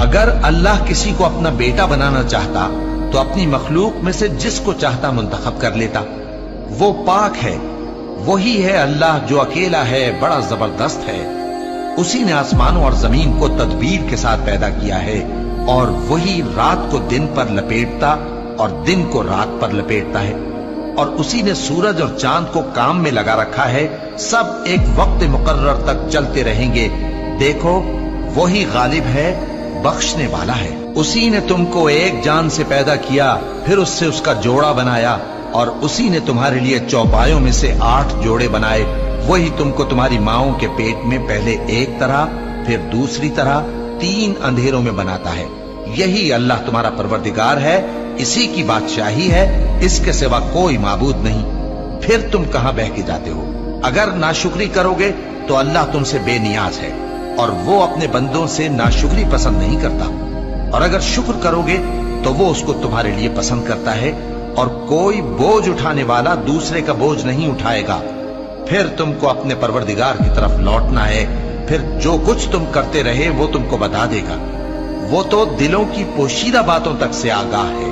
اگر اللہ کسی کو اپنا بیٹا بنانا چاہتا تو اپنی مخلوق میں سے جس کو چاہتا منتخب کر لیتا۔ وہ پاک ہے، وہی ہے اللہ جو اکیلا ہے، بڑا زبردست ہے۔ اسی نے آسمانوں اور زمین کو تدبیر کے ساتھ پیدا کیا ہے، اور وہی رات کو دن پر لپیٹتا اور دن کو رات پر لپیٹتا ہے، اور اسی نے سورج اور چاند کو کام میں لگا رکھا ہے، سب ایک وقت مقرر تک چلتے رہیں گے۔ دیکھو وہی غالب ہے، بخشنے والا ہے۔ اسی نے تم کو ایک جان سے پیدا کیا، پھر اس سے اس کا جوڑا بنایا، اور اسی نے تمہارے لیے چوپایوں میں سے 8 جوڑے بنائے۔ وہی تم کو تمہاری ماؤں کے پیٹ میں پہلے ایک طرح پھر دوسری طرح 3 اندھیروں میں بناتا ہے۔ یہی اللہ تمہارا پروردگار ہے، اسی کی بادشاہی ہے، اس کے سوا کوئی معبود نہیں۔ پھر تم کہاں بہہ کے جاتے ہو؟ اگر ناشکری کرو گے تو اللہ تم سے بے نیاز ہے، اور وہ اپنے بندوں سے ناشکری پسند نہیں کرتا، اور اگر شکر کرو گے تو وہ اس کو تمہارے لیے پسند کرتا ہے، اور کوئی بوجھ اٹھانے والا دوسرے کا بوجھ نہیں اٹھائے گا۔ پھر تم کو اپنے پروردگار کی طرف لوٹنا ہے، پھر جو کچھ تم کرتے رہے وہ تم کو بتا دے گا۔ وہ تو دلوں کی پوشیدہ باتوں تک سے آگاہ ہے۔